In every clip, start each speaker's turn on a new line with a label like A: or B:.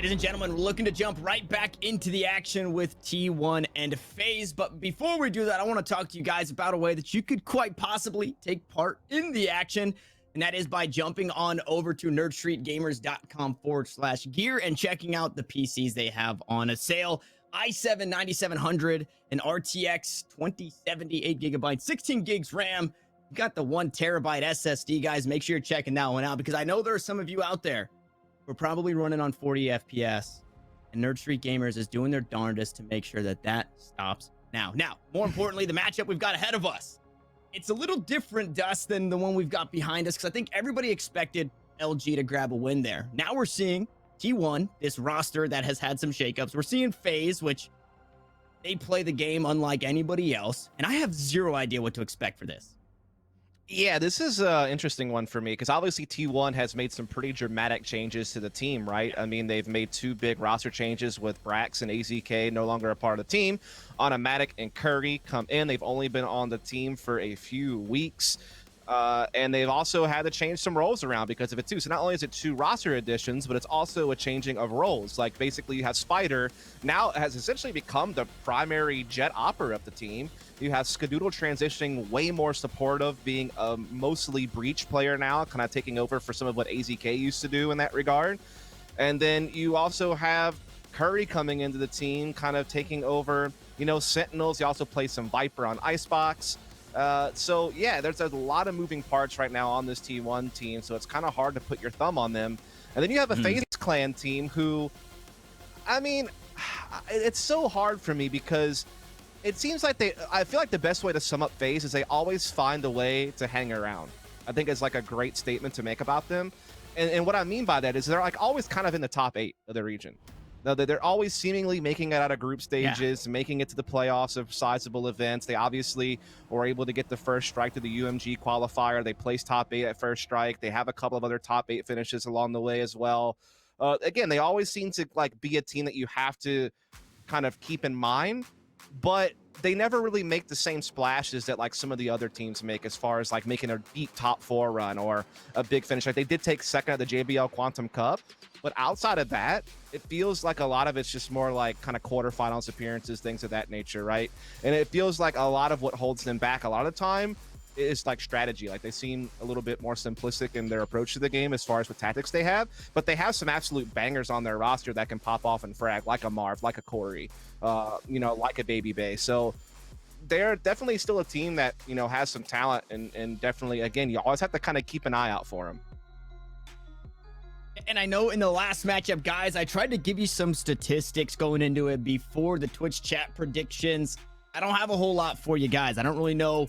A: Ladies and gentlemen, we're looking to jump right back into the action with T1 and FaZe. But before we do that, I want to talk to you guys about a way that you could quite possibly take part in the action. And that is by jumping on over to nerdstreetgamers.com/gear and checking out the PCs they have on a sale. i7 9700 and RTX 2070, 8GB, 16 gigs RAM. You got the 1 terabyte SSD, guys. Make sure you're checking that one out, because I know there are some of you out there who are probably running on 40 FPS, and Nerd Street Gamers is doing their darndest to make sure that that stops now. Now, more importantly, the matchup we've got ahead of us, it's a little different, Dust, than the one we've got behind us, because I think everybody expected LG to grab a win there. Now we're seeing T1, this roster that has had some shakeups. We're seeing FaZe, which they play the game unlike anybody else, and I have zero idea what to expect for this.
B: Yeah, this is an interesting one for me, because obviously T1 has made some pretty dramatic changes to the team, right? I mean, they've made 2 big roster changes with Brax and AZK no longer a part of the team. Automatic and Curry come in. They've only been on the team for a few weeks. And they've also had to change some roles around because of it too. So not only is it 2 roster additions, but it's also a changing of roles. Like basically you have Spider now has essentially become the primary jet operator of the team. You have Skadoodle transitioning way more supportive, being a mostly breach player now, kind of taking over for some of what AZK used to do in that regard. And then you also have Curry coming into the team, kind of taking over, you know, Sentinels. You also play some Viper on Icebox. So yeah, there's a lot of moving parts right now on this T1 team, so it's kind of hard to put your thumb on them. And then you have a FaZe Clan team who, I mean, it's so hard for me because it seems like I feel like the best way to sum up FaZe is they always find a way to hang around. I think it's like a great statement to make about them. And what I mean by that is they're like always kind of in the top 8 of the region. Now, they're always seemingly making it out of group stages, making it to the playoffs of sizable events. They obviously were able to get the first strike to the UMG qualifier. They placed top 8 at first strike. They have a couple of other top 8 finishes along the way as well. Again, they always seem to like be a team that you have to kind of keep in mind, but they never really make the same splashes that like some of the other teams make as far as like making a deep top 4 run or a big finish. Like they did take second at the JBL Quantum Cup, but outside of that, it feels like a lot of it's just more like kind of quarterfinals appearances, things of that nature, right? And it feels like a lot of what holds them back a lot of the time is like strategy. Like they seem a little bit more simplistic in their approach to the game as far as what tactics they have, but they have some absolute bangers on their roster that can pop off and frag, like a Marv, like a Corey, you know, like a Baby Bay. So they're definitely still a team that, you know, has some talent, and definitely, again, you always have to kind of keep an eye out for them.
A: And I know in the last matchup, guys, I tried to give you some statistics going into it before the Twitch chat predictions. I don't have a whole lot for you guys. I don't really know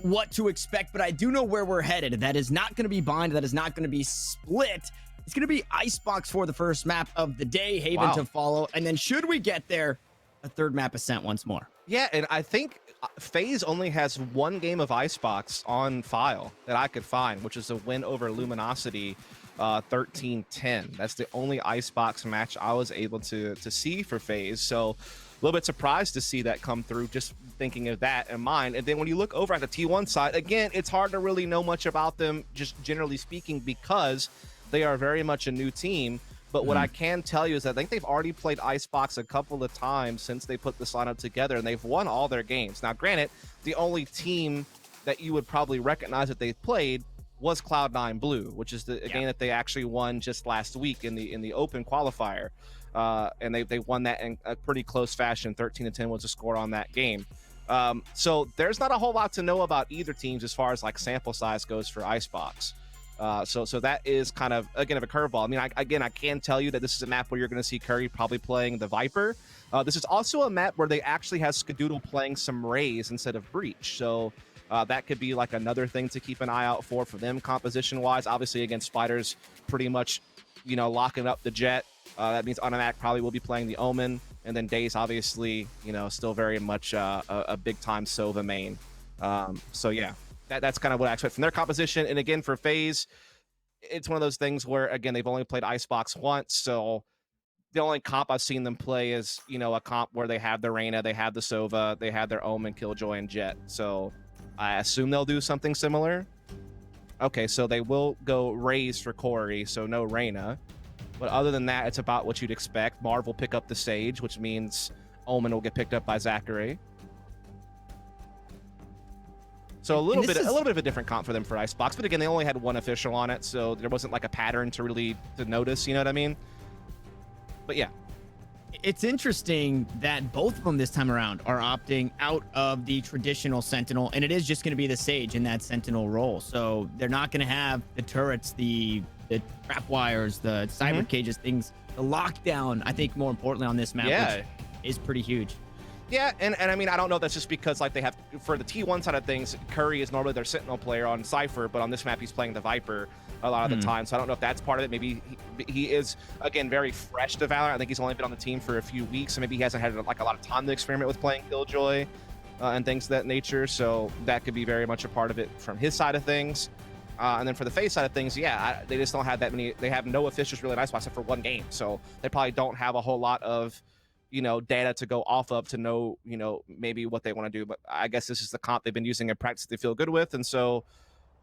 A: what to expect, but I do know where we're headed. That is not going to be bind. That is not going to be split. It's going to be Icebox for the first map of the day, Haven to follow. And then should we get there, a 3rd map Ascent once more.
B: Yeah, and I think FaZe only has 1 game of Icebox on file that I could find, which is a win over Luminosity 13-10. That's the only Icebox match I was able to see for FaZe. So a little bit surprised to see that come through, just thinking of that in mind. And then when you look over at the T1 side, again, it's hard to really know much about them, just generally speaking, because they are very much a new team. But what I can tell you is I think they've already played Icebox a couple of times since they put this lineup together, and they've won all their games. Now, granted, the only team that you would probably recognize that they've played was Cloud9 Blue, which is the game that they actually won just last week in the open qualifier. And they won that in a pretty close fashion. 13-10 was the score on that game. So there's not a whole lot to know about either teams as far as like sample size goes for Icebox. So that is kind of, again, of a curveball. I mean, I can tell you that this is a map where you're going to see Curry probably playing the Viper. This is also a map where they actually have Skadoodle playing some Raze instead of Breach. So that could be like another thing to keep an eye out for them composition-wise. Obviously, against Spiders, pretty much, you know, locking up the Jet. That means Automatic probably will be playing the Omen. And then Daze, obviously, you know, still very much a big-time Sova main. So, yeah. That's kind of what I expect from their composition. And again, for FaZe, it's one of those things where, again, they've only played Icebox once. So the only comp I've seen them play is, you know, a comp where they have the Reyna, they have the Sova, they have their Omen, Killjoy, and Jet. So I assume they'll do something similar. Okay, so they will go Raze for Corey, so no Reyna. But other than that, it's about what you'd expect. Marv will pick up the Sage, which means Omen will get picked up by Zachary. So a little bit of a different comp for them for Icebox, but again, they only had one official on it, so there wasn't like a pattern to really notice. You know what I mean? But yeah,
A: it's interesting that both of them this time around are opting out of the traditional Sentinel, and it is just going to be the Sage in that Sentinel role. So they're not going to have the turrets, the trap wires, the cyber cages, things, the lockdown. I think more importantly on this map, which is pretty huge.
B: Yeah, and I mean, I don't know if that's just because like they have, for the T1 side of things, Curry is normally their Sentinel player on Cypher, but on this map he's playing the Viper a lot of the time. So I don't know if that's part of it. Maybe he is, again, very fresh to Valorant. I think he's only been on the team for a few weeks, so maybe he hasn't had like a lot of time to experiment with playing Killjoy and things of that nature. So that could be very much a part of it from his side of things. And then for the FaZe side of things, yeah, they just don't have that many. They have no officials really in Icebox except for one game, so they probably don't have a whole lot of, you know, data to go off of to know, you know, maybe what they want to do. But I guess this is the comp they've been using in practice they feel good with, and so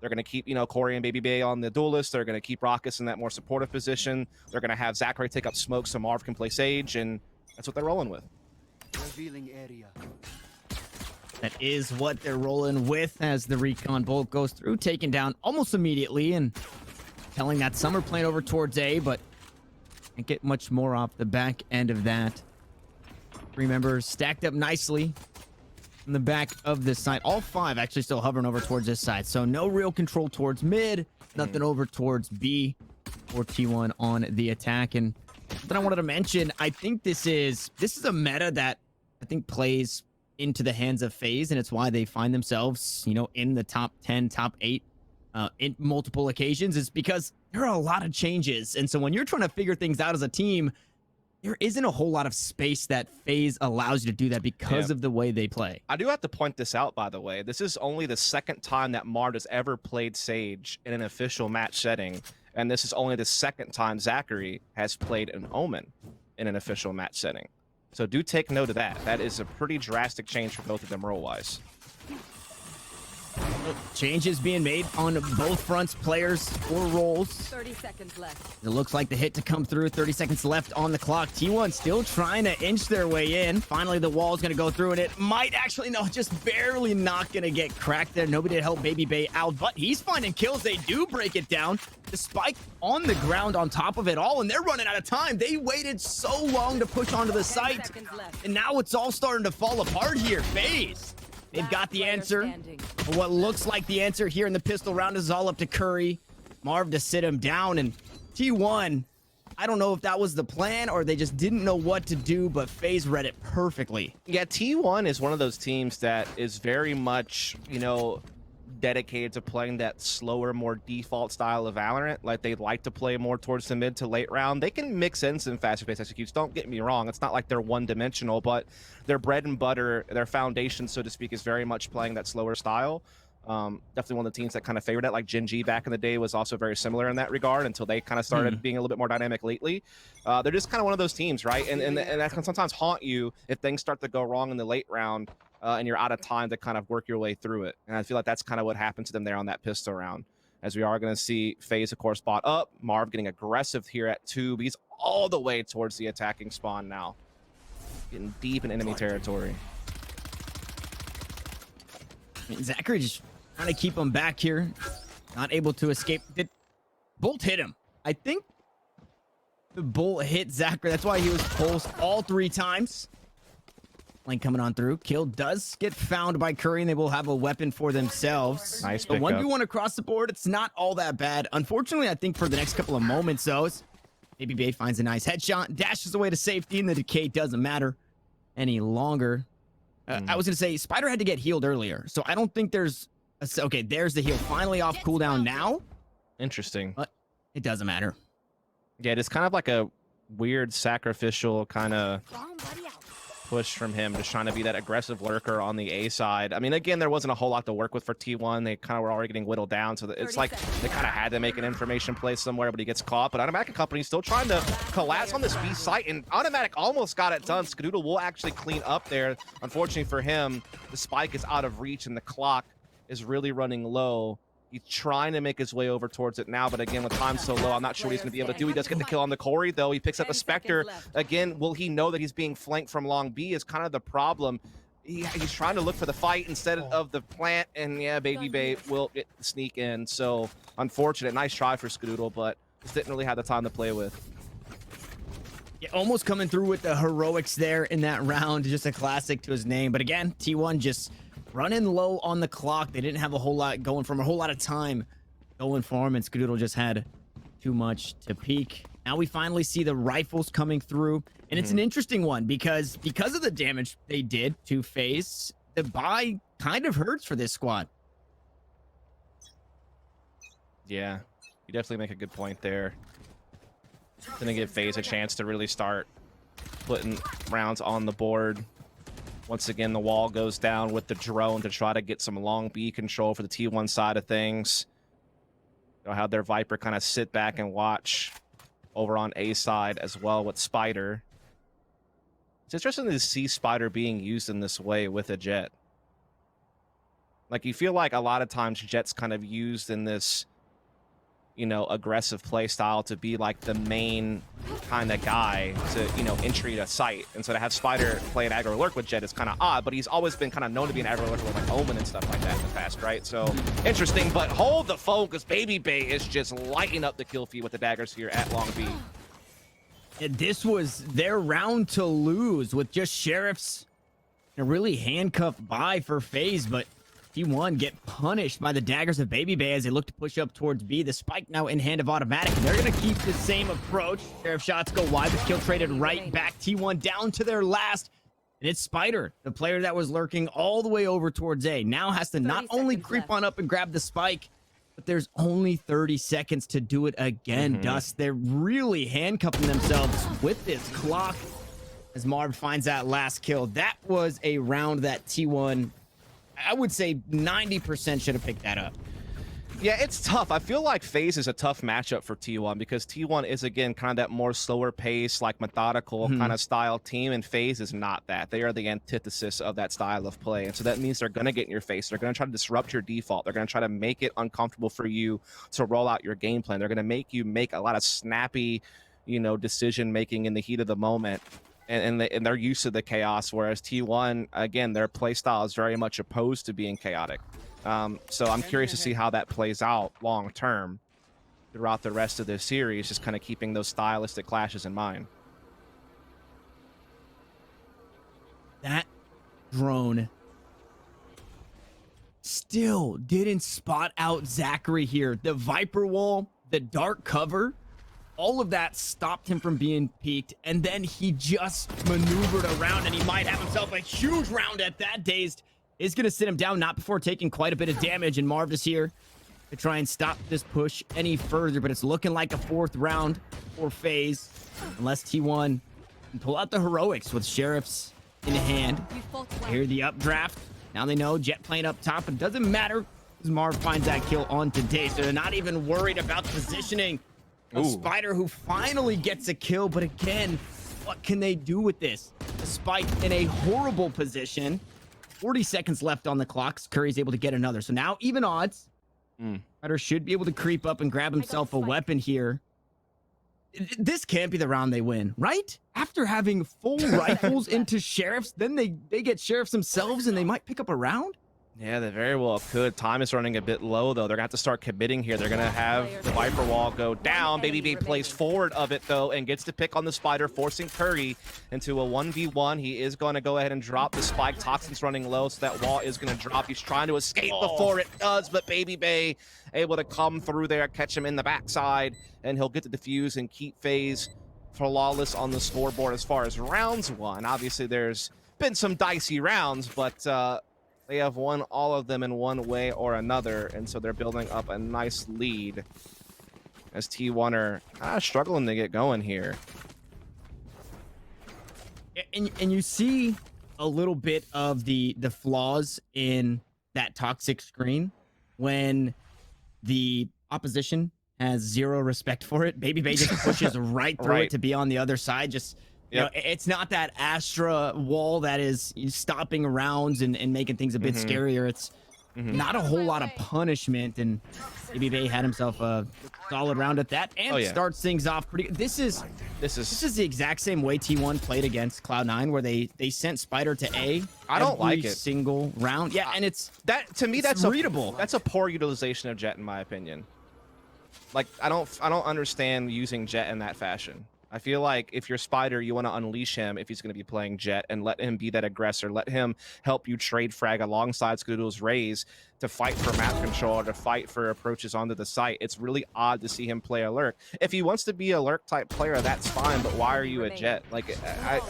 B: they're going to keep, you know, Corey and Baby Bay on the duelist. They're going to keep Raucus in that more supportive position. They're going to have Zachary take up smoke so Marv can play Sage, and that's what they're rolling with.
C: Revealing area.
A: That is what they're rolling with as the recon bolt goes through, taken down almost immediately and telling that Summer playing over towards A, but can't get much more off the back end of that. 3 members stacked up nicely in the back of this side. All 5 actually still hovering over towards this side. So no real control towards mid, nothing over towards B or T1 on the attack. And something I wanted to mention, I think this is a meta that I think plays into the hands of FaZe, and it's why they find themselves, you know, in the top 10, top 8 in multiple occasions, is because there are a lot of changes. And so when you're trying to figure things out as a team, there isn't a whole lot of space that FaZe allows you to do that because of the way they play.
B: I do have to point this out, by the way. This is only the second time that Marv has ever played Sage in an official match setting, and this is only the second time Zachary has played an Omen in an official match setting. So do take note of that. That is a pretty drastic change for both of them role-wise.
A: Changes being made on both fronts, players or roles.
D: 30 seconds left.
A: It looks like the hit to come through. 30 seconds left on the clock. T1 still trying to inch their way in. Finally, the wall's going to go through, and it might actually, no, just barely not going to get cracked there. Nobody to help Baby Bay out, but he's finding kills. They do break it down. The spike on the ground on top of it all, and they're running out of time. They waited so long to push onto the site, and now it's all starting to fall apart here. FaZe, they've got the answer. What looks like the answer here in the pistol round is all up to Curry. Marv to sit him down, and T1, I don't know if that was the plan or they just didn't know what to do, but FaZe read it perfectly.
B: Yeah, T1 is one of those teams that is very much, you know, dedicated to playing that slower, more default style of Valorant. Like, they like to play more towards the mid to late round. They can mix in some faster paced executes, don't get me wrong. It's not like they're one-dimensional, but their bread and butter, their foundation, so to speak, is very much playing that slower style. Definitely one of the teams that kind of favored it. Like Gen G back in the day was also very similar in that regard until they kind of started being a little bit more dynamic lately. They're just kind of one of those teams, right? And that can sometimes haunt you if things start to go wrong in the late round and you're out of time to kind of work your way through it. And I feel like that's kind of what happened to them there on that pistol round. As we are going to see FaZe, of course, bot up. Marv getting aggressive here at tube. He's all the way towards the attacking spawn now. Getting deep in enemy territory.
A: I mean, Zachary just trying to keep him back here. Not able to escape. Did Bolt hit him? I think the Bolt hit Zachary. That's why he was pulsed all 3 times. Lane coming on through. Kill does get found by Curry, and they will have a weapon for themselves.
B: Nice
A: The
B: pickup.
A: 1v1 across the board, it's not all that bad. Unfortunately, I think for the next couple of moments, though, Baby Bay finds a nice headshot, dashes away to safety, and the decay doesn't matter any longer. I was going to say, Spider had to get healed earlier, so I don't think there's... Okay, there's the heal. Finally off cooldown now.
B: Interesting.
A: But it doesn't matter.
B: Yeah, it's kind of like a weird sacrificial kind of push from him, just trying to be that aggressive lurker on the A side. I mean, again, there wasn't a whole lot to work with for T1. They kind of were already getting whittled down, so it's like they kind of had to make an information play somewhere, but he gets caught. But Automatic Company still trying to collapse on this B site, and Automatic almost got it done. Skadoodle will actually clean up there. Unfortunately for him, the spike is out of reach, and the clock is really running low. He's trying to make his way over towards it now, but again, with time so low, I'm not sure what he's going to be able to do. He does get the kill on the Corey, though. He picks up a Spectre. Again, will he know that he's being flanked from long B is kind of the problem. He's trying to look for the fight instead of the plant, and yeah, Baby Bay will get the sneak in. So, unfortunate. Nice try for Skadoodle, but just didn't really have the time to play with.
A: Yeah, almost coming through with the heroics there in that round. Just a classic to his name. But again, T1 just running low on the clock. They didn't have a whole lot going for him, a whole lot of time going for him, and Skadoodle just had too much to peek. Now we finally see the rifles coming through, and it's an interesting one because of the damage they did to FaZe, the buy kind of hurts for this squad.
B: Yeah, you definitely make a good point there. Gonna give FaZe a chance to really start putting rounds on the board. Once again, the wall goes down with the drone to try to get some long B control for the T1 side of things. They'll have their Viper kind of sit back and watch over on A side as well with Spider. It's interesting to see Spider being used in this way with a Jet. Like, you feel like a lot of times Jet's kind of used in this, you know, aggressive play style to be like the main kind of guy to, you know, entry to site. And so to have Spider play an aggro lurk with Jet is kind of odd, but he's always been kind of known to be an aggro lurker with like Omen and stuff like that in the past, right? So interesting, but hold the phone because Baby Bay is just lighting up the kill feed with the daggers here at Long B.
A: And this was their round to lose with just Sheriffs a really handcuffed buy for FaZe, but T1 get punished by the daggers of Baby Bay as they look to push up towards B. The spike now in hand of Automatic. They're going to keep the same approach. Sheriff shots go wide, but kill traded right back. T1 down to their last. And it's Spider, the player that was lurking all the way over towards A, now has to not only creep on up and grab the spike, but there's only 30 seconds to do it again, Dust. They're really handcuffing themselves with this clock as Marv finds that last kill. That was a round that T1, I would say 90% should have picked that up.
B: Yeah, it's tough. I feel like FaZe is a tough matchup for T1 because T1 is, again, kind of that more slower pace, like methodical kind of style team, and FaZe is not that. They are the antithesis of that style of play, and so that means they're going to get in your face. They're going to try to disrupt your default. They're going to try to make it uncomfortable for you to roll out your game plan. They're going to make you make a lot of snappy, you know, decision-making in the heat of the moment. And they're used to the chaos, whereas T1, again, their play style is very much opposed to being chaotic. So I'm curious to see how that plays out long term throughout the rest of this series, just kind of keeping those stylistic clashes in mind.
A: That drone still didn't spot out Zachary here. The Viper wall, the dark cover, all of that stopped him from being peaked, and then he just maneuvered around, and he might have himself a huge round at that. Dazed is going to sit him down, not before taking quite a bit of damage, and Marv is here to try and stop this push any further, but it's looking like a fourth round for FaZe, unless T1 can pull out the heroics with Sheriffs in hand. Here the updraft. Now they know Jet playing up top, but it doesn't matter because Marv finds that kill on today, so they're not even worried about the positioning. A Spider who finally gets a kill, but again, what can they do with this? The spike in a horrible position. 40 seconds left on the clock. Curry's able to get another. So now even odds. Spider should be able to creep up and grab himself a weapon here. This can't be the round they win, right? After having full rifles into Sheriffs, then they get Sheriffs themselves and they might pick up a round?
B: Yeah, they very well could. Time is running a bit low, though. They're going to have to start committing here. They're going to have the Viper wall go down. Baby B plays forward of it, though, and gets to pick on the Spider, forcing Curry into a 1v1. He is going to go ahead and drop the spike. Toxin's running low, so that wall is going to drop. He's trying to escape before it does, but Baby Bay able to come through there, catch him in the backside, and he'll get the defuse and keep FaZe flawless on the scoreboard as far as rounds won. Obviously, there's been some dicey rounds, but they have won all of them in one way or another, and so they're building up a nice lead as T1 are struggling to get going here.
A: And you see a little bit of the flaws in that toxic screen when the opposition has zero respect for it. Baby Bay just pushes right through it to be on the other side. Just you know, it's not that Astra wall that is stopping rounds and making things a bit scarier. It's not a whole lot of punishment, and maybe they had himself a solid round at that, and starts things off pretty good. This is the exact same way T1 played against Cloud9, where they sent Spider to A.
B: I don't like it.
A: Single round. Yeah, and it's
B: that to me that's
A: readable.
B: That's a poor utilization of Jett in my opinion. Like I don't understand using Jett in that fashion. I feel like if you're Spider, you want to unleash him if he's going to be playing Jett and let him be that aggressor. Let him help you trade frag alongside Scoodle's Raze to fight for map control or to fight for approaches onto the site. It's really odd to see him play a lurk. If he wants to be a lurk type player, that's fine, but why are you a Jett? Like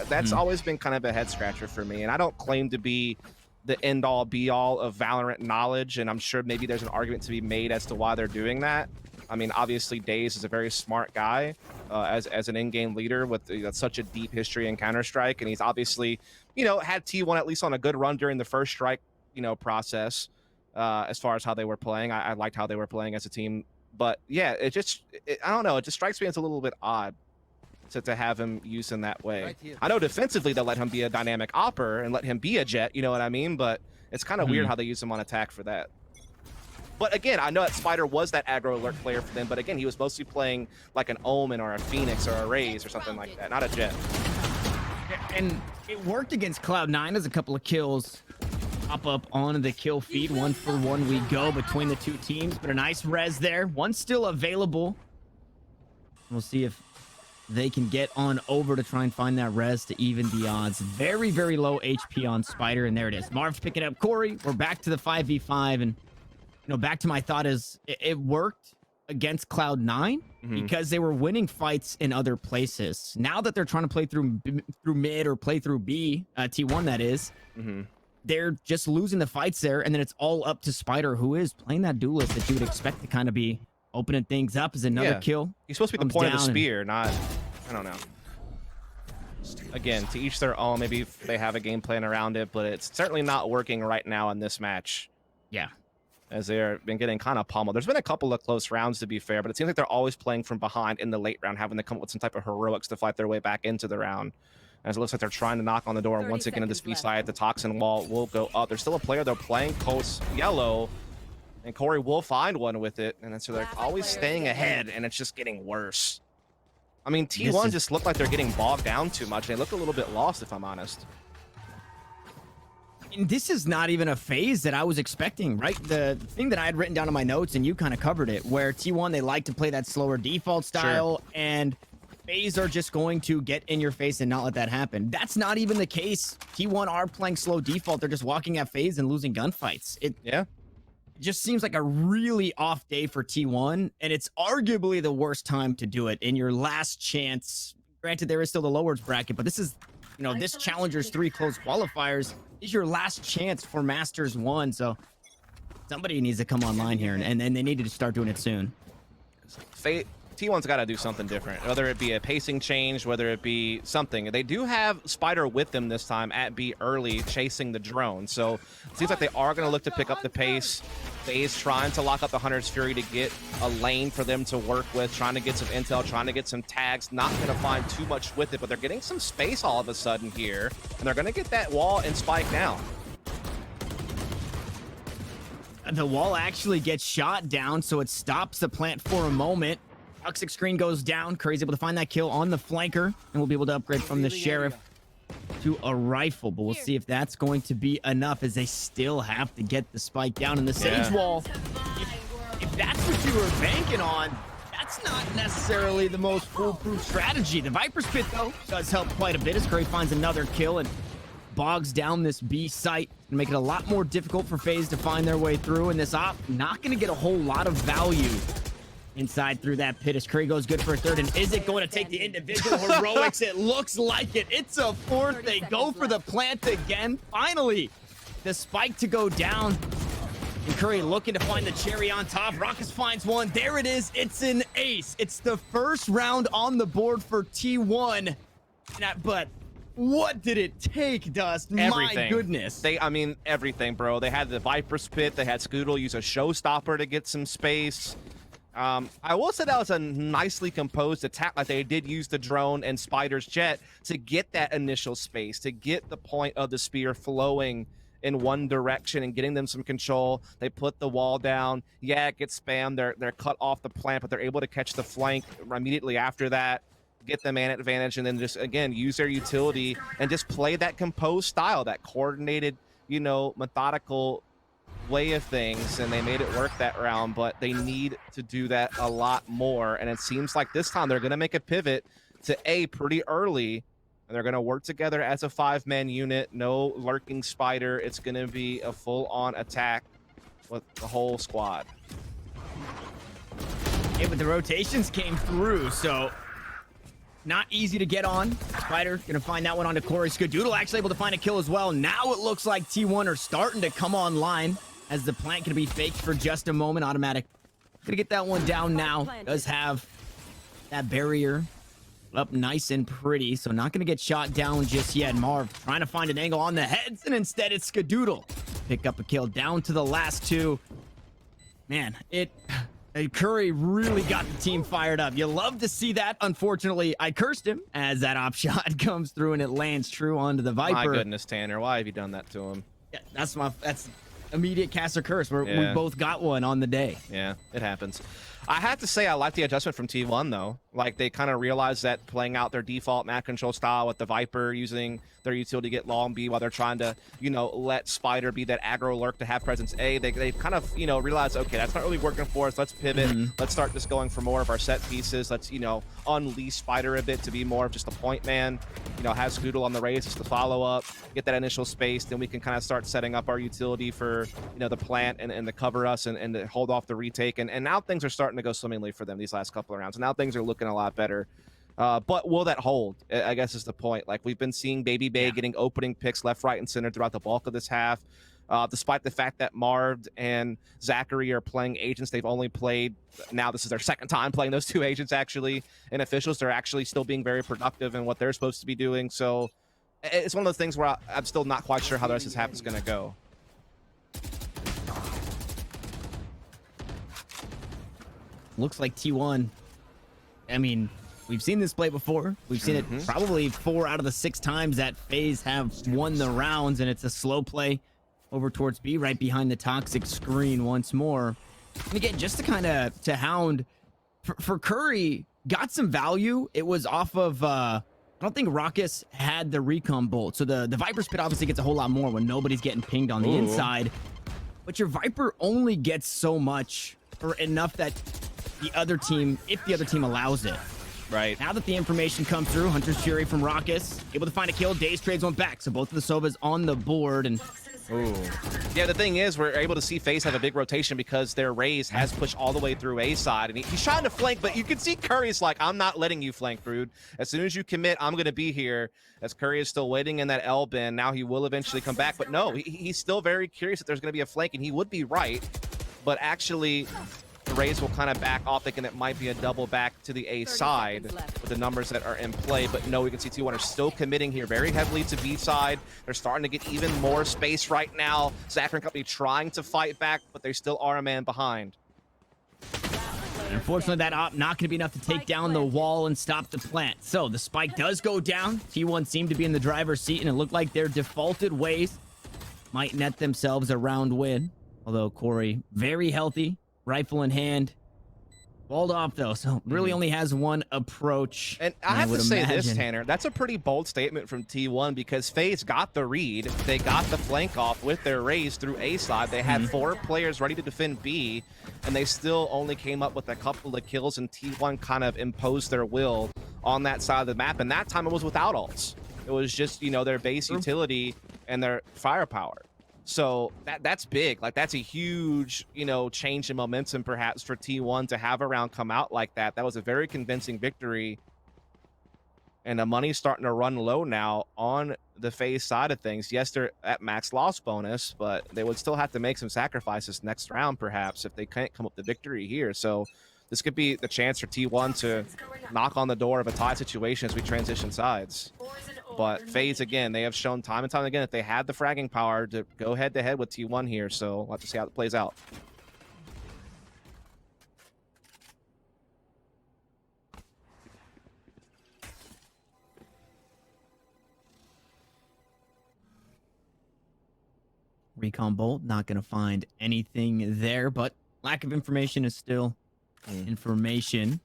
B: that's always been kind of a head scratcher for me. And I don't claim to be the end all be all of Valorant knowledge, and I'm sure maybe there's an argument to be made as to why they're doing that. I mean, obviously, Daze is a very smart guy as an in-game leader with such a deep history in Counter-Strike, and he's obviously, had T1 at least on a good run during the first strike, process as far as how they were playing. I liked how they were playing as a team, but yeah, I don't know, it just strikes me as a little bit odd to have him used in that way. I know defensively they'll let him be a dynamic opper and let him be a Jett, you know what I mean? But it's kind of weird how they use him on attack for that. But again, I know that Spider was that aggro alert player for them, but again, he was mostly playing like an Omen or a Phoenix or a Raze or something like that, not a Jett.
A: And it worked against Cloud9 as a couple of kills pop up on the kill feed. 1-for-1 we go between the two teams, but a nice res there. One still available. We'll see if they can get on over to try and find that res to even the odds. Very, very low HP on Spider, and there it is. Marv's picking up Corey. We're back to the 5v5, and back to my thought is it worked against Cloud9 because they were winning fights in other places. Now that they're trying to play through mid or play through B, T1 that is, they're just losing the fights there, and then it's all up to Spider, who is playing that duelist that you would expect to kind of be opening things up. As another kill.
B: He's supposed to be the point of the spear, not, I don't know. Again, to each their own. Maybe they have a game plan around it, but it's certainly not working right now in this match.
A: Yeah.
B: As they've been getting kind of pummeled. There's been a couple of close rounds, to be fair, but it seems like they're always playing from behind in the late round, having to come up with some type of heroics to fight their way back into the round. As it looks like they're trying to knock on the door, and once again in this B side, the Toxin wall will go up. There's still a player, though, playing post yellow, and Corey will find one with it, and so they're always staying ahead, and it's just getting worse. I mean, T1 just looked like they're getting bogged down too much. They look a little bit lost, if I'm honest.
A: And this is not even a phase that I was expecting, right? The thing that I had written down in my notes, and you kind of covered it, where T1, they like to play that slower default style, and FaZe are just going to get in your face and not let that happen. That's not even the case. T1 are playing slow default. They're just walking at FaZe and losing gunfights. It just seems like a really off day for T1, and it's arguably the worst time to do it in your last chance. Granted, there is still the lowers bracket, but this is, this Challengers 3 close qualifiers is your last chance for Masters 1, so somebody needs to come online here, and they needed to start doing it soon.
B: T1's got to do something different, whether it be a pacing change, whether it be something. They do have Spider with them this time at B early, chasing the drone, so it seems like they are going to look to pick up the pace. FaZe trying to lock up the Hunter's Fury to get a lane for them to work with, trying to get some intel, trying to get some tags. Not going to find too much with it, but they're getting some space all of a sudden here, and they're going to get that wall and spike down.
A: The wall actually gets shot down, so it stops the plant for a moment. Toxic screen goes down. Curry's able to find that kill on the flanker, and we'll be able to upgrade from the Sheriff to a rifle, but we'll see if that's going to be enough, as they still have to get the spike down in the Sage wall. If that's what you were banking on, that's not necessarily the most foolproof strategy. The Viper's Pit, though, does help quite a bit as Curry finds another kill and bogs down this B site and make it a lot more difficult for FaZe to find their way through, and this op not going to get a whole lot of value inside through that pit as Curry goes good for a third. And is it going to take the individual heroics? It looks like it. It's a fourth. They go for the plant again. Finally, the spike to go down. And Curry looking to find the cherry on top. Rockus finds one. There it is. It's an ace. It's the first round on the board for T1. But what did it take, Dust?
B: Everything.
A: My goodness.
B: I mean, everything, bro. They had the Viper's Pit. They had Scoodle use a showstopper to get some space. I will say that was a nicely composed attack. Like, they did use the drone and Spider's Jet to get that initial space, to get the point of the spear flowing in one direction and getting them some control. They put the wall down. Yeah, it gets spammed. They're cut off the plant, but they're able to catch the flank immediately after that, get the man advantage, and then just, again, use their utility and just play that composed style, that coordinated, you know, methodical way of things, and they made it work that round, but they need to do that a lot more. And it seems like this time they're going to make a pivot to A pretty early, and they're going to work together as a 5-man unit. No lurking spider. It's going to be a full-on attack with the whole squad.
A: Yeah, but the rotations came through, so not easy to get on. Spider gonna find that one onto Corey. Skadoodle actually able to find a kill as well. Now it looks like T1 are starting to come online as the plant can be faked for just a moment. Automatic gonna get that one down now. Does have that barrier up nice and pretty, so not gonna get shot down just yet. Marv trying to find an angle on the heads, and instead it's Skadoodle. Pick up a kill down to the last two. Man, Curry really got the team fired up. You love to see that. Unfortunately, I cursed him as that op shot comes through and it lands true onto the Viper.
B: My goodness, Tanner, why have you done that to him?
A: Yeah, that's immediate caster curse. We both got one on the day.
B: Yeah, it happens. I have to say I like the adjustment from T1 though. Like, they kind of realized that playing out their default map control style with the Viper, using their utility to get long B while they're trying to, you know, let Spider be that aggro lurk to have presence A. They kind of, you know, realized, okay, that's not really working for us. Let's pivot. Let's start just going for more of our set pieces. Let's, you know, unleash Spider a bit to be more of just a point man. You know, have Skadoodle on the raise just to follow up, get that initial space. Then we can kind of start setting up our utility for, you know, the plant and to cover us and to hold off the retake. And now things are starting to go swimmingly for them these last couple of rounds. And now things are looking a lot better. But will that hold? I guess is the point. Like, we've been seeing Baby Bay getting opening picks left, right, and center throughout the bulk of this half. Despite the fact that Marv and Zachary are playing agents, they've only played, now this is their second time playing those two agents actually, and officials. They're actually still being very productive in what they're supposed to be doing. So it's one of those things where I'm still not quite sure how the rest of this half is going to go.
A: Looks like T1, I mean, we've seen this play before. We've seen it probably 4 out of the 6 times that FaZe have won the rounds, and it's a slow play over towards B, right behind the toxic screen once more. And again, just to kind of hound for Curry, got some value. It was off of I don't think Raucus had the recon bolt, so the Viper spit obviously gets a whole lot more when nobody's getting pinged on the inside. But your Viper only gets so much, or enough that the other team, if the other team allows it.
B: Right.
A: Now that the information comes through, Hunter's Fury from Raucus, able to find a kill. Daze trades one back, so both of the Sovas on the board. And
B: yeah, the thing is, we're able to see FaZe have a big rotation because their raise has pushed all the way through A side, and he's trying to flank, but you can see Curry's like, I'm not letting you flank, Brood. As soon as you commit, I'm going to be here. As Curry is still waiting in that L bin, now he will eventually come back, but no, he's still very curious if there's going to be a flank, and he would be right, but actually the Rays will kind of back off, thinking it might be a double back to the A side with the numbers that are in play. But no, we can see T1 are still committing here very heavily to B side. They're starting to get even more space right now. Zachary and company trying to fight back, but they still are a man behind.
A: Unfortunately, that op not going to be enough to take down the wall and stop the plant. So the spike does go down. T1 seemed to be in the driver's seat, and it looked like their defaulted ways might net themselves a round win. Although Corey, very healthy, rifle in hand. Walled off, though, so really only has one approach.
B: And I have to say this, Tanner, that's a pretty bold statement from T1 because FaZe got the read. They got the flank off with their raise through A side. They had 4 players ready to defend B, and they still only came up with a couple of kills, and T1 kind of imposed their will on that side of the map. And that time it was without ults. It was just, you know, their base utility and their firepower. So that's big. Like, that's a huge, you know, change in momentum perhaps for T1 to have a round come out like that. That was a very convincing victory. And the money's starting to run low now on the FaZe side of things. Yes, they're at max loss bonus, but they would still have to make some sacrifices next round perhaps if they can't come up with the victory here. So this could be the chance for T1 to knock on the door of a tie situation as we transition sides. But FaZe, again, they have shown time and time again that they had the fragging power to go head-to-head with T1 here, so we'll have to see how it plays out.
A: Recon bolt, not going to find anything there, but lack of information is still information.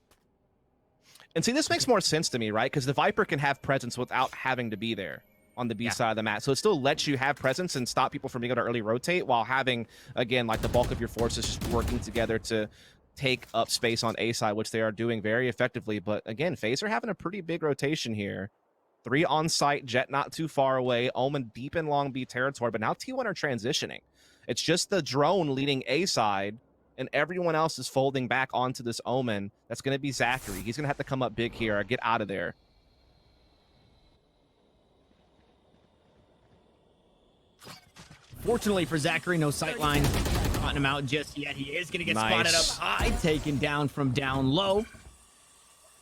B: And see, this makes more sense to me, right? Because the Viper can have presence without having to be there on the B side of the map. So it still lets you have presence and stop people from being able to early rotate while having, again, like the bulk of your forces just working together to take up space on A side, which they are doing very effectively. But again, FaZe are having a pretty big rotation here. 3 on site, Jet not too far away, Omen deep in long B territory, but now T1 are transitioning. It's just the drone leading A side, and everyone else is folding back onto this Omen. That's going to be Zachary. He's going to have to come up big here or get out of there.
A: Fortunately for Zachary, no sightline caught him out just yet. He is going to get spotted up high, taken down from down low.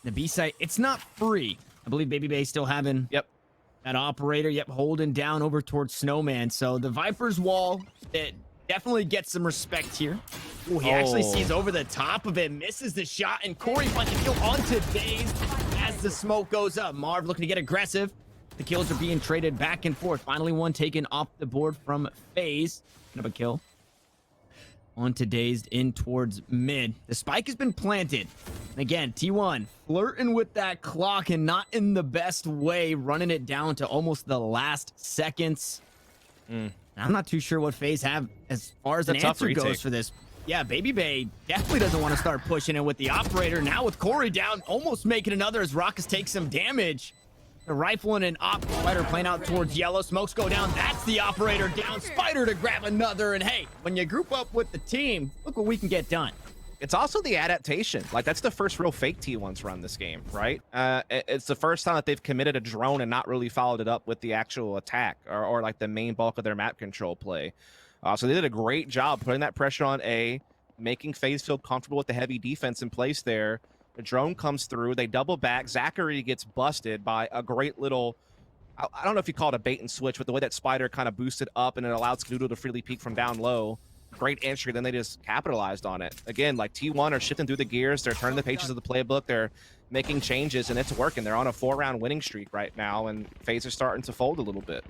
A: The B site, it's not free. I believe Baby Bay still having that operator. Holding down over towards Snowman. So the Viper's wall, it definitely gets some respect here. Ooh, he actually sees over the top of it, misses the shot, and Corey finds a kill onto Daze as the smoke goes up. Marv looking to get aggressive. The kills are being traded back and forth. Finally, one taken off the board from FaZe. Another kill. On to Dazed in towards mid. The spike has been planted. And again, T1 flirting with that clock and not in the best way, running it down to almost the last seconds. I'm not too sure what FaZe have as far as an answer goes for this. Yeah, Baby Bay definitely doesn't want to start pushing it with the operator. Now with Corey down, almost making another as Raucus takes some damage. The rifle and an op Spider playing out towards yellow. Smokes go down. That's the operator down. Spider to grab another. And hey, when you group up with the team, look what we can get done.
B: It's also the adaptation. Like, that's the first real fake T1's run this game, right? It's the first time that they've committed a drone and not really followed it up with the actual attack or like the main bulk of their map control play. So they did a great job putting that pressure on A, making FaZe feel comfortable with the heavy defense in place there. The drone comes through. They double back. Zachary gets busted by a great little, I don't know if you call it a bait and switch, but the way that Spider kind of boosted up and it allowed Skadoodle to freely peek from down low. Great entry. Then they just capitalized on it. Again, like T1 are shifting through the gears. They're turning the pages of the playbook. They're making changes, and it's working. They're on a 4-round winning streak right now, and FaZe are starting to fold a little bit.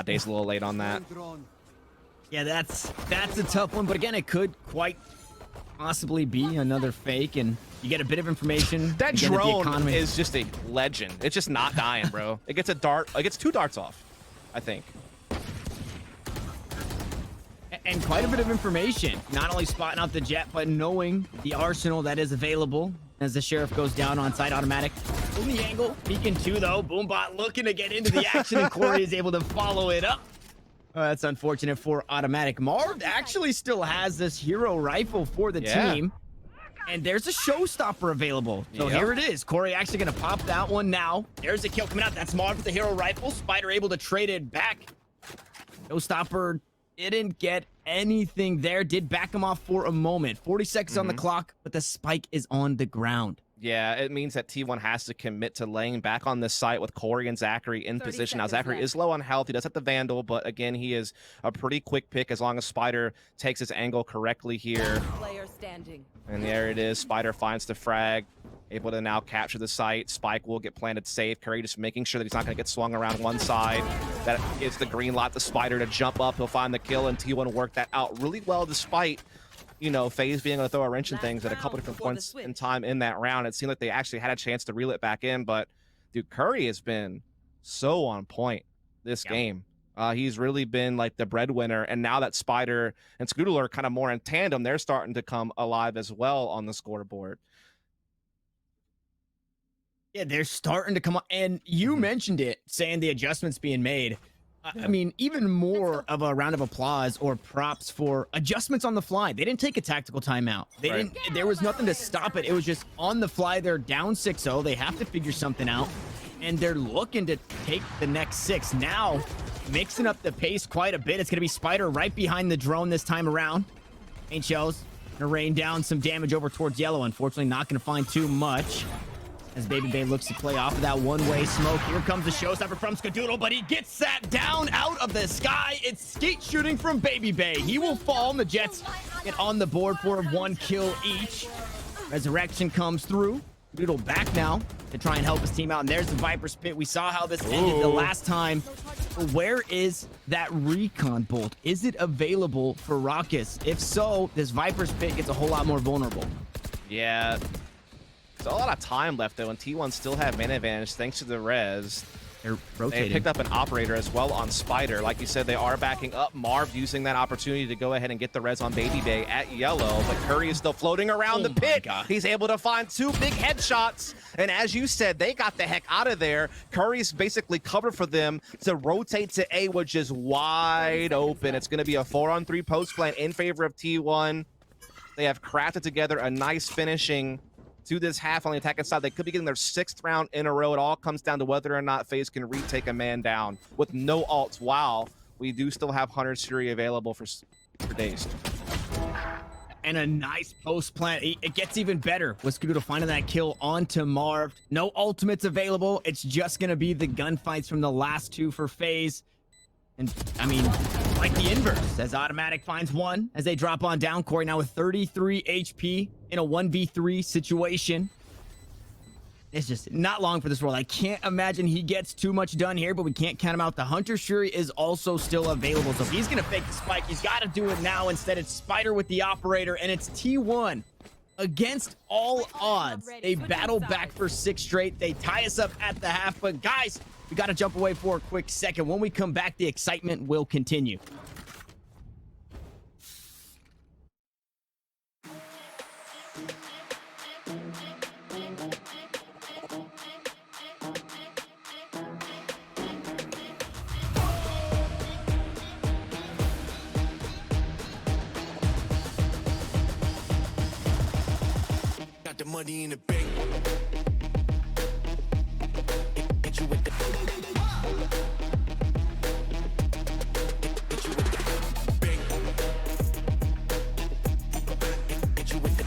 B: Dave's a little late on that.
A: Yeah, that's a tough one, but again, it could quite possibly be another fake, and you get a bit of information.
B: That drone is just a legend. It's just not dying, bro. It gets a dart. It gets 2 darts off, I think.
A: And quite a bit of information. Not only spotting out the jet, but knowing the arsenal that is available as the sheriff goes down on site automatic. In the angle, peeking 2 though. Boombot looking to get into the action, and Corey is able to follow it up. That's unfortunate for automatic. Marv actually still has this hero rifle for the team. And there's a showstopper available. So here it is. Corey actually going to pop that one now. There's a kill coming out. That's Marv with the hero rifle. Spider able to trade it back. Showstopper didn't get anything there. Did back him off for a moment. 40 seconds on the clock, but the spike is on the ground.
B: Yeah, it means that T1 has to commit to laying back on this site with Corey and Zachary in position. Now, Zachary is low on health. He does have the Vandal, but again, he is a pretty quick pick as long as Spider takes his angle correctly here.
D: Player standing.
B: And there it is. Spider finds the frag, able to now capture the site. Spike will get planted safe. Curry just making sure that he's not going to get swung around one side. That gives the green light to Spider to jump up. He'll find the kill, and T1 worked that out really well despite, you know, FaZe being able to throw a wrench in things at a couple different points in time in that round. It seemed like they actually had a chance to reel it back in, but dude, Curry has been so on point this game. He's really been like the breadwinner, and now that Spider and Skadoodle are kind of more in tandem, they're starting to come alive as well on the scoreboard.
A: Yeah, they're starting to come on, and you mentioned it, saying the adjustments being made. I mean, even more of a round of applause or props for adjustments on the fly. They didn't take a tactical timeout. They didn't. There was nothing to stop it. It was just on the fly. They're down 6-0. They have to figure something out, and they're looking to take the next 6. Now, mixing up the pace quite a bit. It's going to be Spider right behind the drone this time around. Paint shells going to rain down some damage over towards yellow. Unfortunately, not going to find too much. As Baby Bay looks to play off of that one-way smoke. Here comes the showstopper from Skadoodle, but he gets that down out of the sky. It's skeet shooting from Baby Bay. He will fall, and the Jets get on the board for 1 kill each. Resurrection comes through. Doodle back now to try and help his team out. And there's the Viper's Pit. We saw how this ended the last time. Where is that recon bolt? Is it available for Raucus? If so, this Viper's Pit gets a whole lot more vulnerable.
B: Yeah. There's a lot of time left, though, and T1 still have man advantage thanks to the res.
A: They're
B: They
A: rotating.
B: picked up an operator as well on Spider. Like you said, they are backing up. Marv using that opportunity to go ahead and get the res on Baby Bay at yellow, but Curry is still floating around the pit.
A: God.
B: He's able to find 2 big headshots, and as you said, they got the heck out of there. Curry's basically covered for them to rotate to A, which is wide open. It's going to be a 4-on-3 post plan in favor of T1. They have crafted together a nice finishing to this half on the attacking side. They could be getting their 6th round in a row. It all comes down to whether or not FaZe can retake a man down with no ults. Wow, we do still have Hunter's Fury available for days.
A: And a nice post plant. It gets even better with Scooter finding that kill onto Marv. No ultimates available. It's just going to be the gunfights from the last 2 for FaZe. And, I mean, like the inverse, as Automatic finds 1 as they drop on down. Corey now with 33 HP in a 1v3 situation. It's just not long for this world. I can't imagine he gets too much done here, but we can't count him out. The Hunter Fury is also still available. So if he's going to fake the spike, he's got to do it now. Instead, it's Spider with the operator, and it's T1 against all odds. They battle back for 6 straight. They tie us up at the half. But guys, we got to jump away for a quick second. When we come back, the excitement will continue.
D: Got the money in the bank. Hit you with the hit you with the bank. Hit you with the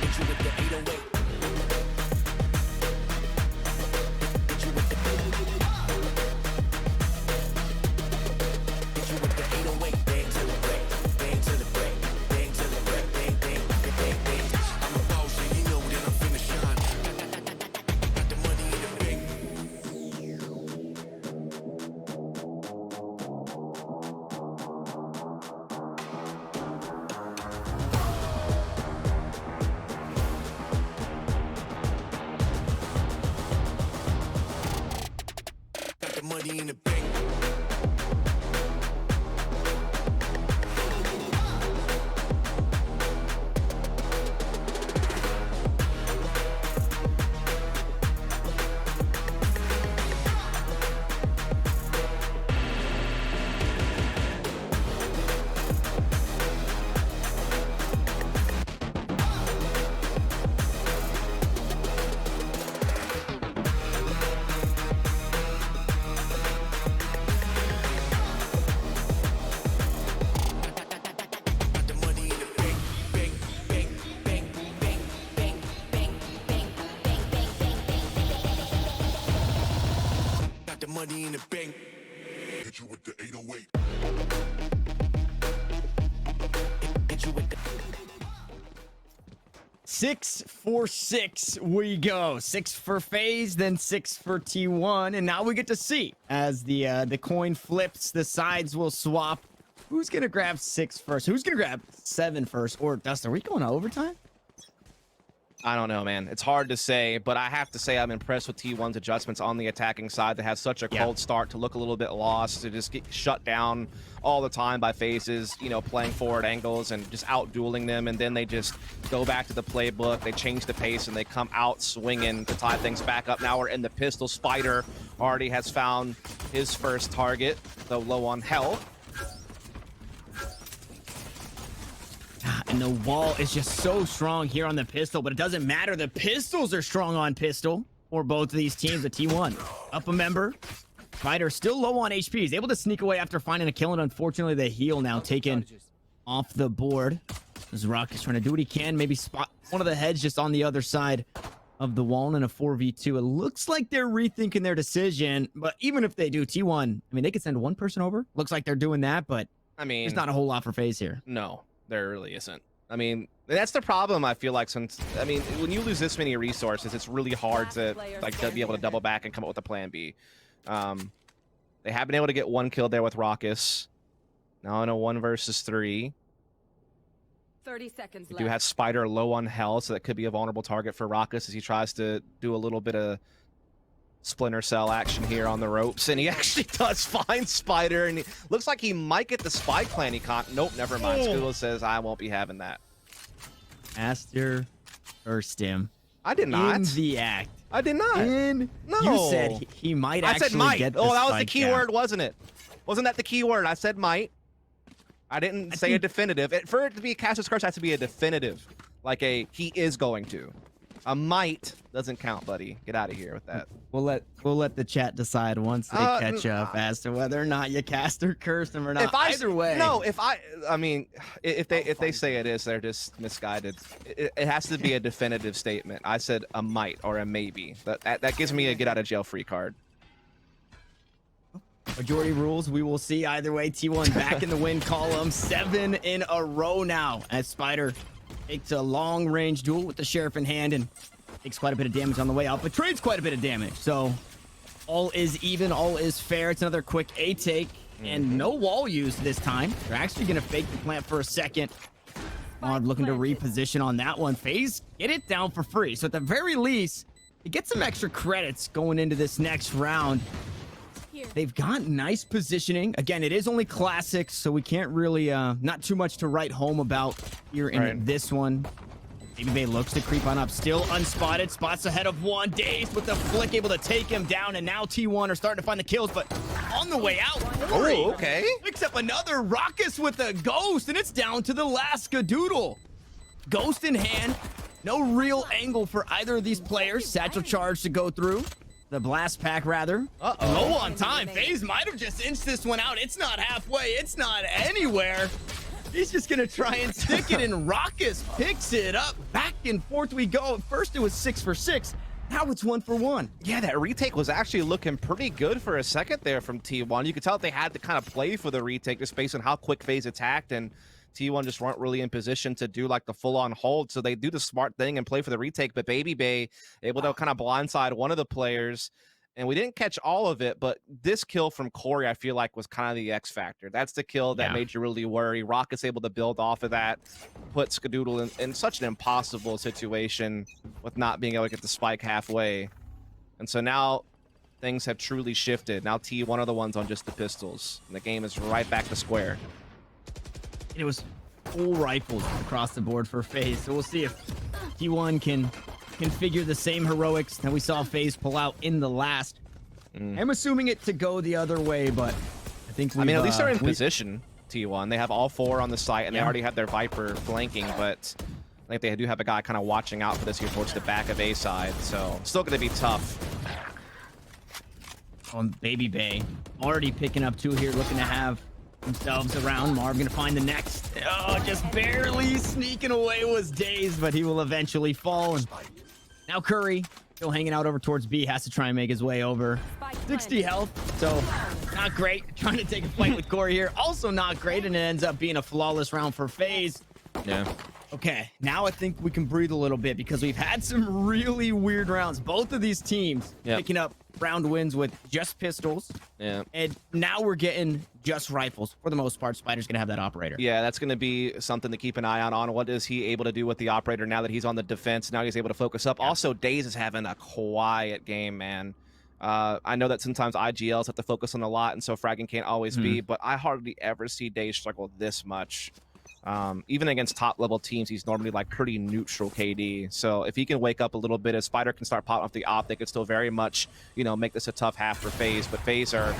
D: hit you with the 808. Hit you with the hit you with the 808. Bang to the break, bang to the break. I'm a boss, and you know that I'm finna shine. Got the money in the bank. Got the money in the bank. Got the money in the bank, bank, bank, bank, bank, bank, bank, bank, bank, bank, bank. Got the money in the bank. Hit you with the 808. Hit you with the
A: 6 for 6 we go. 6 for FaZe, then 6 for T1, and now we get to see as the coin flips, the sides will swap. Who's gonna grab 6 first? Who's gonna grab 7 first? Or Dustin, are we going to overtime?
B: I don't know, man. It's hard to say, but I have to say I'm impressed with T1's adjustments on the attacking side to have such a cold start, to look a little bit lost, to just get shut down all the time by FaZes, you know, playing forward angles and just out-dueling them, and then they just go back to the playbook, they change the pace, and they come out swinging to tie things back up. Now we're in the pistol. Spider already has found his first target, though low on health.
A: And the wall is just so strong here on the pistol, but it doesn't matter. The pistols are strong on pistol for both of these teams. The T1 up a member. Fighter still low on HP. He's able to sneak away after finding a kill, and unfortunately the heal now taken off the board. As Rock is trying to do what he can, maybe spot one of the heads just on the other side of the wall in a 4v2. It looks like they're rethinking their decision, but even if they do, T1, I mean, they could send one person over. Looks like they're doing that, but
B: I mean,
A: there's not a whole lot for FaZe here.
B: no, there really isn't. I mean, that's the problem. I feel like since when you lose this many resources, it's really hard to be able to double back and come up with a plan B. They have been able to get one kill there with Raucus. Now in a 1 versus 3.
E: 30 seconds
B: We
E: left.
B: do have Spider low on health, so that could be a vulnerable target for Raucus as he tries to do a little bit of Splinter Cell action here on the ropes, and he actually does find Spider, and it looks like he might get the spy plan. He can't. Nope, never mind. Scoodle says, I won't be having that.
A: Aster cursed him.
B: I did not.
A: In the act.
B: I did not.
A: No. You said he might
B: I
A: actually
B: said might.
A: get the
B: Oh, that was the
A: spike
B: key
A: down.
B: word, wasn't it? Wasn't that the key word? I said might. I didn't say a definitive. For it to be a caster's curse, it has to be a definitive. Like a, he is going to. A might doesn't count, buddy. Get out of here with that.
A: We'll let the chat decide once they catch up as to whether or not you cast or curse them or not. Either way.
B: No, I mean, if they say it is, they're just misguided. It has to be a definitive statement. I said a might or a maybe. That gives me a get out of jail free card.
A: Majority rules, we will see. Either way, T1 back in the win column. 7 in a row now as Spider takes a long range duel with the Sheriff in hand and takes quite a bit of damage on the way out, but trades quite a bit of damage. So all is even, all is fair. It's another quick A take and no wall use this time. They're actually going to fake the plant for a second. Mod looking to reposition on that one. FaZe get it down for free. So at the very least, you get some extra credits going into this next round. They've got nice positioning. Again, it is only classics, so we can't really, not too much to write home about here in this one. Baby looks to creep on up, still unspotted. Spots ahead of one. Dazed with the flick, able to take him down, and now T1 are starting to find the kills, but on the way out, Rory
B: okay.
A: picks up another Raucus with a ghost, and it's down to the last Skadoodle. Ghost in hand. No real angle for either of these players. Satchel charge to go through. The blast pack, rather. Low on time. FaZe might have just inched this one out. It's not halfway. It's not anywhere. He's just going to try and stick it, and Raucus picks it up. Back and forth we go. At first, it was 6 for 6. Now it's 1 for 1.
B: Yeah, that retake was actually looking pretty good for a second there from T1. You could tell they had to kind of play for the retake just based on how quick FaZe attacked, and T1 just weren't really in position to do like the full-on hold, so they do the smart thing and play for the retake, but Baby Bay able to kind of blindside one of the players, and we didn't catch all of it, but this kill from Corey, I feel like, was kind of the X factor. That's the kill that made you really worry. Raucus able to build off of that, put Skadoodle in such an impossible situation with not being able to get the spike halfway, and so now things have truly shifted. Now T1 are the ones on just the pistols, and the game is right back to square.
A: It was full rifles across the board for FaZe. So we'll see if T1 can configure the same heroics that we saw FaZe pull out in the last. I'm assuming it to go the other way, but I think
B: I mean, at least they're in position, T1. They have all 4 on the site, and they already have their Viper flanking, but I think they do have a guy kind of watching out for this here towards the back of A side, so still going to be tough.
A: On Baby Bay, already picking up 2 here, looking to have themselves around. Marv gonna find the next. Oh, just barely sneaking away was Dazed, but he will eventually fall. And now Curry still hanging out over towards B, has to try and make his way over. 60 health, so not great. Trying to take a fight with Corey here, also not great, and it ends up being a flawless round for FaZe.
B: Yeah.
A: Okay, now I think we can breathe a little bit because we've had some really weird rounds. Both of these teams picking up round wins with just pistols.
B: Yeah.
A: And now we're getting just rifles. For the most part, Spider's going to have that operator.
B: Yeah, that's going to be something to keep an eye on. What is he able to do with the operator now that he's on the defense? Now he's able to focus up. Also, Daze is having a quiet game, man. I know that sometimes IGLs have to focus on a lot, and so fragging can't always be, but I hardly ever see Daze struggle this much. Even against top-level teams, he's normally like pretty neutral KD. So if he can wake up a little bit, if Spider can start popping off the op, they could still very much, you know, make this a tough half for FaZe. But FaZe are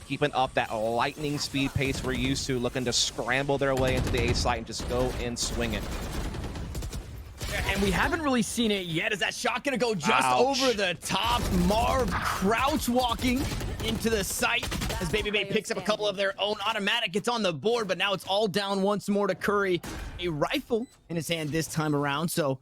B: keeping up that lightning speed pace we're used to, looking to scramble their way into the A site and just go in swinging.
A: And we haven't really seen it yet. Is that shot going to go just over the top? Marv crouch walking into the site as Baby Bay picks up a couple of their own. Automatic gets on the board, but now it's all down once more to Curry. A rifle in his hand this time around, so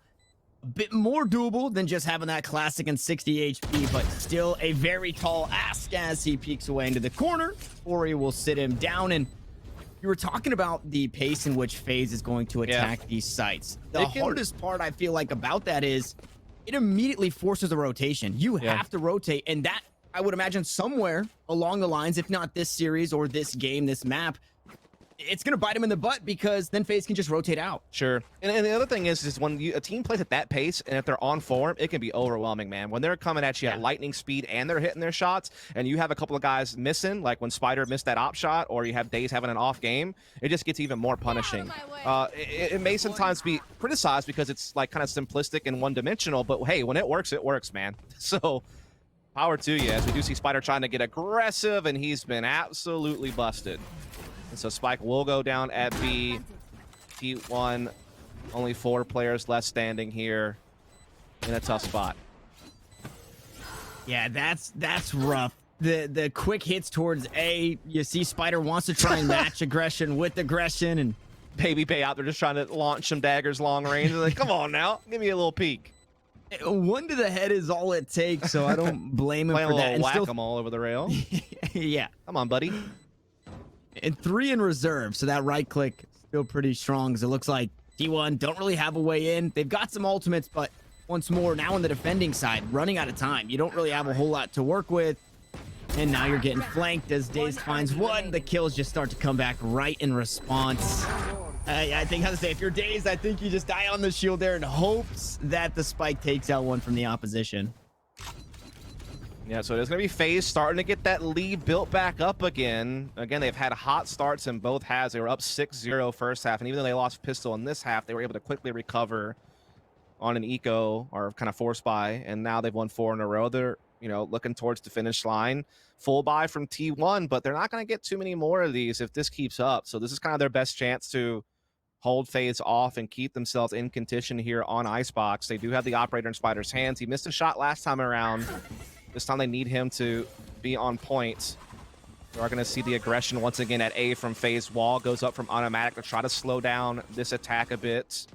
A: a bit more doable than just having that classic and 60 HP, but still a very tall ask as he peeks away into the corner. Ori will sit him down, and you were talking about the pace in which FaZe is going to attack these sites. The hardest part I feel like about that is it immediately forces a rotation. You have to rotate, and that I would imagine somewhere along the lines, if not this series or this game, this map, it's going to bite them in the butt because then FaZe can just rotate out.
B: Sure. And the other thing is when a team plays at that pace and if they're on form, it can be overwhelming, man. When they're coming at you at lightning speed and they're hitting their shots and you have a couple of guys missing, like when Spider missed that op shot or you have Daze having an off game, it just gets even more punishing. It may sometimes be criticized because it's like kind of simplistic and one-dimensional, but hey, when it works, man. So power to you, as we do see Spider trying to get aggressive and he's been absolutely busted. And so Spike will go down at B. T1, only 4 players left standing here in a tough spot.
A: Yeah, that's rough. The quick hits towards A, you see Spider wants to try and match aggression with aggression, and
B: Baby Bay out there just trying to launch some daggers long range. They're like, come on now, give me a little peek.
A: 1 to the head is all it takes, so I don't blame him
B: Playing
A: for
B: a
A: that.
B: little
A: And
B: whack-a-mole over the rail.
A: yeah.
B: Come on, buddy.
A: And 3 in reserve, so that right click still pretty strong, because it looks like T1 don't really have a way in. They've got some ultimates, but once more, now on the defending side, running out of time. You don't really have a whole lot to work with. And now you're getting flanked as Daze finds 1. The kills just start to come back right in response. I think, how to say, if you're Daze, I think you just die on the shield there in hopes that the spike takes out 1 from the opposition.
B: Yeah, so there's going to be FaZe starting to get that lead built back up again. Again, they've had hot starts in both halves. They were up 6-0 first half, and even though they lost pistol in this half, they were able to quickly recover on an eco or kind of force buy, and now they've won 4 in a row. They're, you know, looking towards the finish line. Full buy from T1, but they're not going to get too many more of these if this keeps up. So this is kind of their best chance to hold FaZe off and keep themselves in contention here on Icebox. They do have the operator in Spider's hands. He missed a shot last time around. This time they need him to be on point. We are going to see the aggression once again at A from FaZe. Wall goes up from automatic to try to slow down this attack a bit.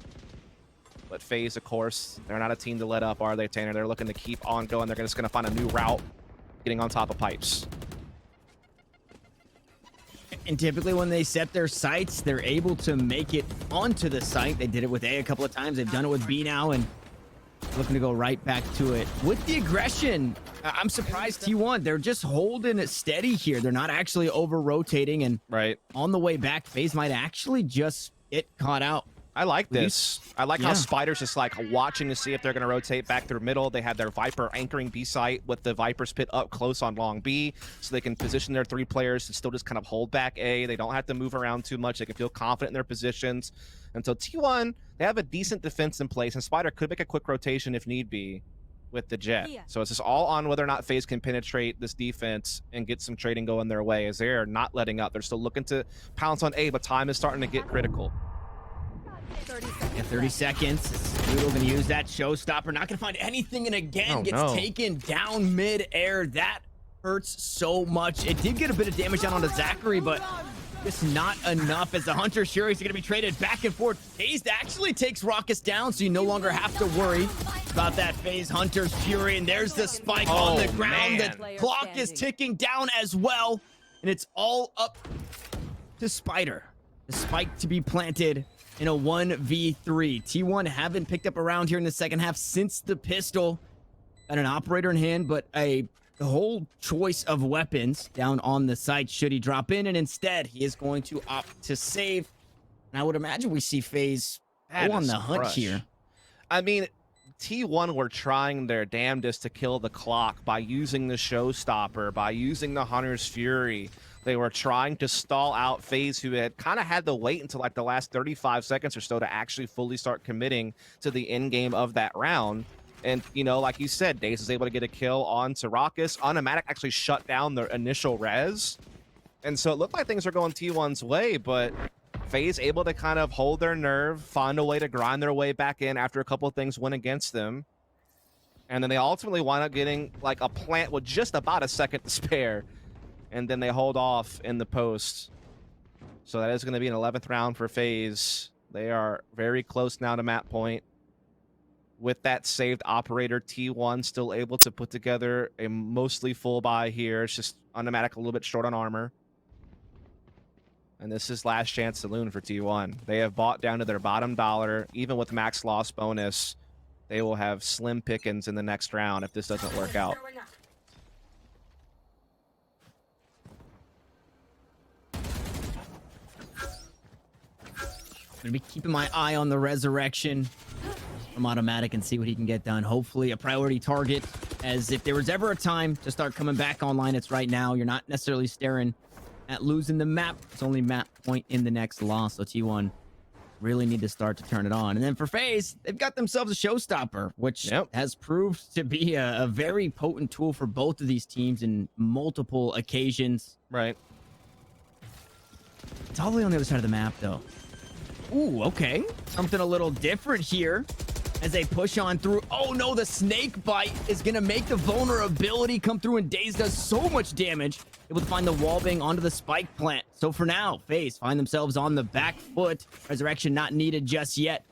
B: But FaZe, of course, they're not a team to let up, are they, Tanner? They're looking to keep on going. They're just going to find a new route, getting on top of pipes.
A: And typically when they set their sights, they're able to make it onto the site. They did it with A couple of times. They've done it with B now, and looking to go right back to it. With the aggression, I'm surprised T1, they're just holding it steady here. They're not actually over-rotating, and on the way back, FaZe might actually just get caught out.
B: I like this. I like how Spider's just like watching to see if they're going to rotate back through middle. They had their Viper anchoring B site with the Viper's pit up close on long B, so they can position their 3 players to still just kind of hold back A. They don't have to move around too much. They can feel confident in their positions. And so T1, they have a decent defense in place, and Spider could make a quick rotation if need be with the Jet. So it's just all on whether or not FaZe can penetrate this defense and get some trading going their way, as they're not letting up. They're still looking to pounce on A, but time is starting to get critical.
A: 30 seconds. Noodle gonna use that showstopper. Not gonna find anything, and again gets taken down mid-air. That hurts so much. It did get a bit of damage down onto Zachary, but just not enough, as the Hunter Shuris are gonna be traded back and forth. FaZe actually takes Raucus down, so you no longer have to worry about that FaZe Hunter's Fury. And there's the spike on the ground. The clock is ticking down as well, and it's all up to Spider. The spike to be planted in a 1v3. T1 haven't picked up a round here in the second half since the pistol. Got an operator in hand, but the whole choice of weapons down on the site should he drop in, and instead he is going to opt to save. And I would imagine we see FaZe go on the hunt here.
B: I mean, T1 were trying their damnedest to kill the clock by using the showstopper, by using the Hunter's Fury. They were trying to stall out FaZe, who had kind of had to wait until like the last 35 seconds or so to actually fully start committing to the end game of that round. And, you know, like you said, Daze was able to get a kill on Raucus. Automatic actually shut down their initial res. And so it looked like things were going T1's way, but FaZe able to kind of hold their nerve, find a way to grind their way back in after a couple of things went against them. And then they ultimately wind up getting like a plant with just about a second to spare. And then they hold off in the post. So that is going to be an 11th round for FaZe. They are very close now to map point. With that saved operator, T1 still able to put together a mostly full buy here. It's just automatic, a little bit short on armor. And this is last chance saloon for T1. They have bought down to their bottom dollar. Even with max loss bonus, they will have slim pickings in the next round if this doesn't work out.
A: Gonna be keeping my eye on the resurrection from Automatic and see what he can get done. Hopefully a priority target, as if there was ever a time to start coming back online, it's right now. You're not necessarily staring at losing the map. It's only map point in the next loss. So T1 really need to start to turn it on. And then for FaZe, they've got themselves a showstopper, which has proved to be a very potent tool for both of these teams in multiple occasions.
B: Right.
A: It's all the way on the other side of the map, though. Ooh, okay. Something a little different here as they push on through. Oh, no, the snake bite is going to make the vulnerability come through, and Daze does so much damage. Able to find the wallbang onto the spike plant. So for now, FaZe find themselves on the back foot. Resurrection not needed just yet.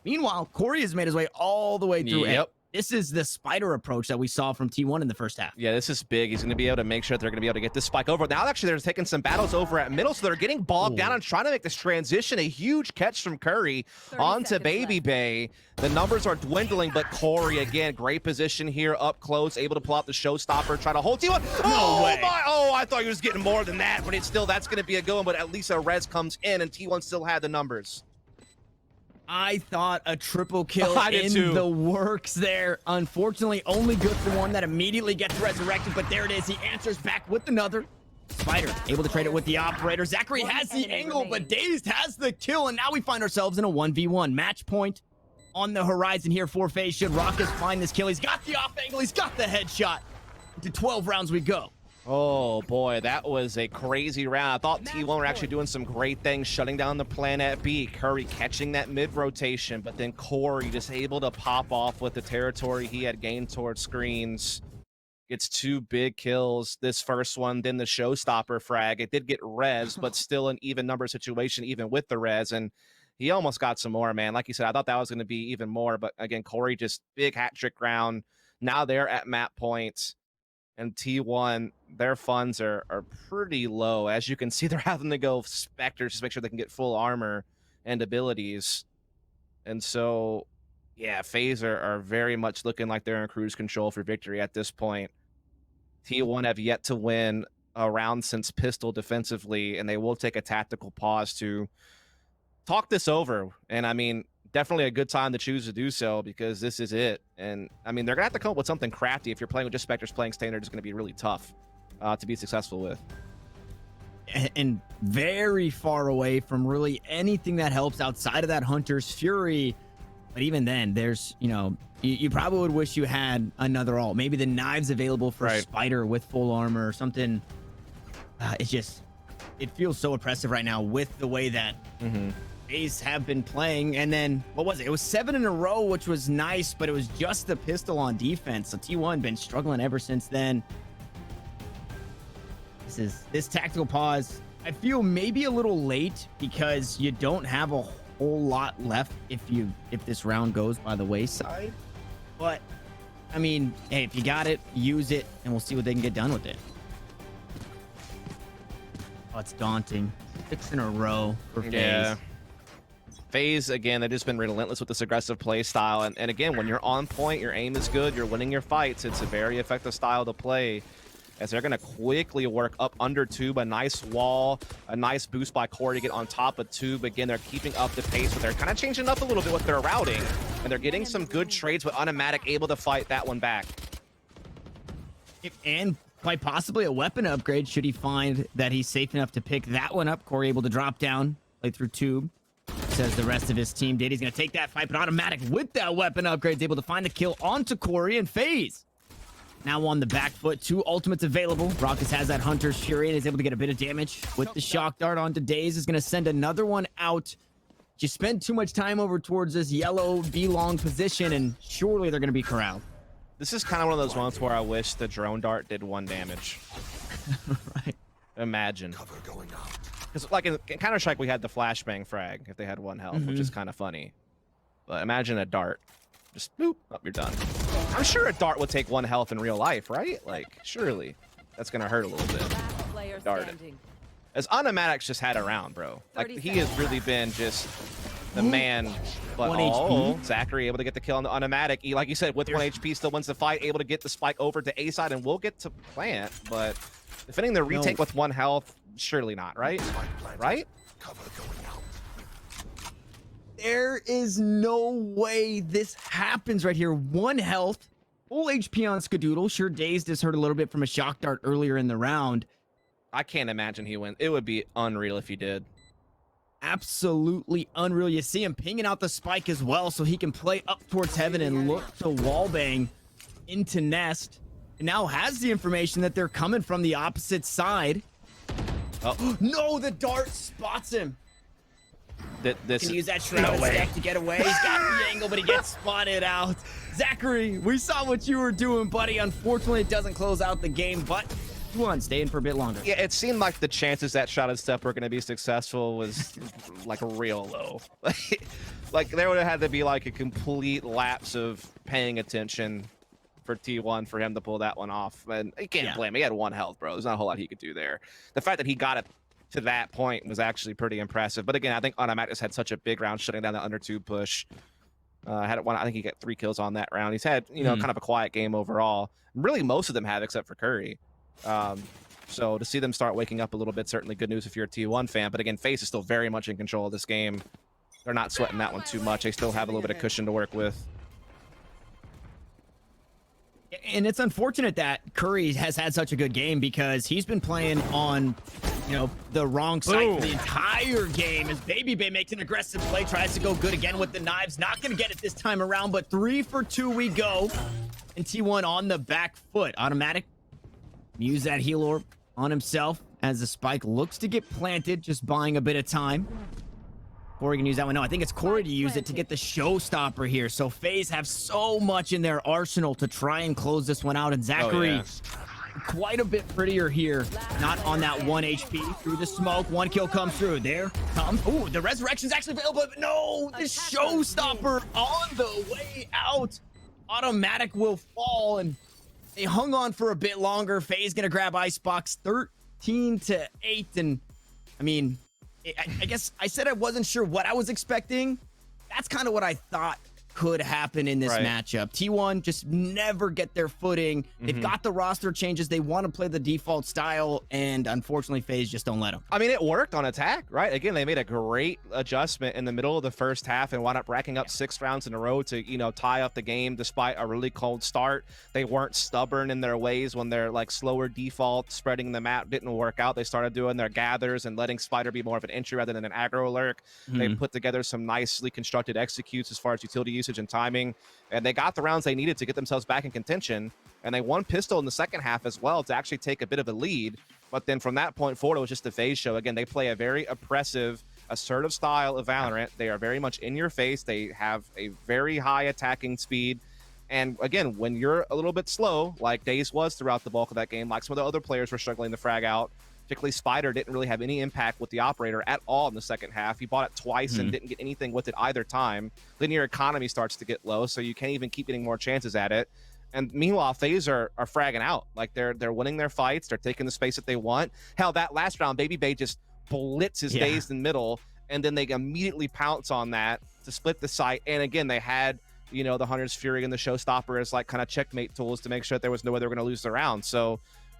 A: Meanwhile, Corey has made his way all the way through.
B: Yep.
A: This is the spider approach that we saw from T1 in the first half.
B: Yeah, this is big. He's going to be able to make sure they're going to be able to get this spike over. Now, actually, they're taking some battles over at middle, so they're getting bogged down and trying to make this transition. A huge catch from Curry onto Baby Bay. The numbers are dwindling, but Corey, again, great position here, up close, able to pull out the showstopper, try to hold T1.
A: No way.
B: Oh, I thought he was getting more than that, but it's still, that's going to be a good one, but at least a res comes in, and T1 still had the numbers.
A: I thought a triple kill
B: I did
A: in
B: too.
A: the works there. Unfortunately, only good for one that immediately gets resurrected, but there it is. He answers back with another. Spider able to trade it with the operator. Zachary has the angle, but Dazed has the kill, and now we find ourselves in a 1v1. Match point on the horizon here for FaZe. Should Raucus find this kill? He's got the off angle. He's got the headshot. Into 12 rounds we go.
B: Oh boy, that was a crazy round. I thought T1 were actually doing some great things, shutting down the plan at B. Curry catching that mid-rotation, but then Corey just able to pop off with the territory he had gained towards screens. Gets 2 big kills. This first one, then the showstopper frag. It did get res, but still an even number situation, even with the res. And he almost got some more, man. Like you said, I thought that was going to be even more. But again, Corey just big hat trick round. Now they're at map points. And T1, their funds are pretty low. As you can see, they're having to go Spectres just to make sure they can get full armor and abilities. And so, yeah, FaZe are very much looking like they're in cruise control for victory at this point. T1 have yet to win a round since Pistol defensively, and they will take a tactical pause to talk this over. And I mean, definitely a good time to choose to do so, because this is it. And I mean, they're gonna have to come up with something crafty. If you're playing with just Spectres, playing standard is gonna be really tough to be successful with.
A: And very far away from really anything that helps outside of that Hunter's Fury. But even then, there's, you know, you probably would wish you had another ult. Maybe the knives available for Spider with full armor or something. It feels so oppressive right now with the way that FaZe have been playing. And then, what was it? It was 7 in a row, which was nice, but it was just the pistol on defense. So T1 been struggling ever since then. This tactical pause, I feel maybe a little late, because you don't have a whole lot left if this round goes by the wayside. But I mean, hey, if you got it, use it, and we'll see what they can get done with it. Oh, it's daunting. 6 in a row for FaZe.
B: Yeah. FaZe, again, they've just been relentless with this aggressive play style. And again, when you're on point, your aim is good, you're winning your fights, it's a very effective style to play, as they're going to quickly work up under Tube. A nice wall, a nice boost by Corey to get on top of Tube. Again, they're keeping up the pace, but they're kind of changing up a little bit with their routing. And they're getting some good trades with Automatic, able to fight that one back.
A: And quite possibly a weapon upgrade should he find that he's safe enough to pick that one up. Corey able to drop down, play through Tube. Says the rest of his team did. He's going to take that fight, but Automatic with that weapon upgrade is able to find the kill onto Corey, and FaZe now on the back foot. 2 ultimates available. Raucus has that Hunter's Fury and is able to get a bit of damage with the shock dart onto Daze. Is going to send another one out. You spend too much time over towards this yellow B-long position, and surely they're going to be corralled.
B: This is kind of one of those ones where I wish the drone dart did 1 damage.
A: Right.
B: Imagine. Because like in Counter-Strike, we had the flashbang frag if they had 1 health, which is kind of funny. But imagine a dart. Just boop, up, you're done. I'm sure a dart would take 1 health in real life, right? Like, surely. That's going to hurt a little bit. Dart it. as Automatic's just had around, bro. Like, he has really been just the man. But
A: 1
B: oh, Zachary able to get the kill on the Automatic. He, like you said, with 1 HP, still wins the fight, able to get the spike over to A side, and we'll get to plant. But defending the retake with 1 health, surely not, right? Right?
A: There is no way this happens right here. 1 health, full HP on Skadoodle. Sure, Dazed is hurt a little bit from a shock dart earlier in the round.
B: I can't imagine he wins. It would be unreal if he did.
A: Absolutely unreal. You see him pinging out the spike as well, so he can play up towards heaven and look to wallbang into Nest. And now has the information that they're coming from the opposite side.
B: Oh
A: No, the dart spots him.
B: This
A: Can use that shroud stack to get away. He's got the angle, but he gets spotted out. Zachary, we saw what you were doing, buddy. Unfortunately, it doesn't close out the game, but T1 staying for a bit longer.
B: Yeah, it seemed like the chances that shotted step were going to be successful was like real low. Like there would have had to be like a complete lapse of paying attention for T1 for him to pull that one off. And you can't blame him. He had 1 health, bro. There's not a whole lot he could do there. The fact that he got it to that point was actually pretty impressive. But again, I think Automatic just had such a big round shutting down the under 2 push. Had one. I think he got 3 kills on that round. He's had, you know, kind of a quiet game overall. Really, most of them have, except for Curry. So to see them start waking up a little bit, certainly good news if you're a T1 fan. But again, FaZe is still very much in control of this game. They're not sweating that one too much. They still have a little bit of cushion to work with.
A: And it's unfortunate that Curry has had such a good game because he's been playing on, you know, the wrong side for the entire game as Baby Bay makes an aggressive play, tries to go good again with the knives. Not going to get it this time around, but 3 for 2 we go. And T1 on the back foot. Automatic. Use that heal orb on himself as the spike looks to get planted, just buying a bit of time. Corey can use that one. No, I think it's Corey to use it to get the showstopper here. So FaZe have so much in their arsenal to try and close this one out. And Zachary, quite a bit prettier here. Not on that 1 HP. Through the smoke, 1 kill comes through. There comes. Oh, the resurrection's actually available. But no, the showstopper on the way out. Automatic will fall, and they hung on for a bit longer. FaZe gonna grab Icebox 13-8. And I mean, I guess I said I wasn't sure what I was expecting. That's kind of what I thought could happen in this matchup. T1 just never get their footing. They've got the roster changes. They want to play the default style, and unfortunately, FaZe just don't let them.
B: I mean, it worked on attack, right? Again, they made a great adjustment in the middle of the first half and wound up racking up 6 rounds in a row to, you know, tie up the game despite a really cold start. They weren't stubborn in their ways when their like slower default spreading the map didn't work out. They started doing their gathers and letting Spider be more of an entry rather than an aggro lurk. They put together some nicely constructed executes as far as utility usage and timing, and they got the rounds they needed to get themselves back in contention, and they won pistol in the second half as well to actually take a bit of a lead. But then from that point forward, it was just the FaZe show. Again, they play a very oppressive, assertive style of VALORANT. They are very much in your face. They have a very high attacking speed, and again, when you're a little bit slow, like Daze was throughout the bulk of that game, like some of the other players were struggling to frag out, particularly Spider didn't really have any impact with the operator at all in the second half. He bought it twice and didn't get anything with it either time. Linear economy starts to get low, so you can't even keep getting more chances at it. And meanwhile, FaZe are fragging out. Like they're winning their fights. They're taking the space that they want. Hell, that last round, Baby Bay just blitzes Dazed in the middle, and then they immediately pounce on that to split the site. And again, they had, you know, the Hunter's Fury and the Showstopper as like kind of checkmate tools to make sure that there was no way they were going to lose the round. So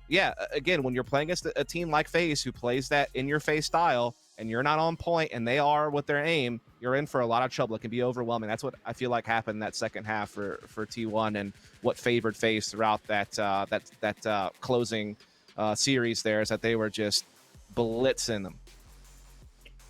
B: yeah, again, when you're playing against a team like FaZe who plays that in-your-face style and you're not on point and they are with their aim, you're in for a lot of trouble. It can be overwhelming. That's what I feel like happened in that second half for T1 and what favored FaZe throughout that closing series there is that they were just blitzing them.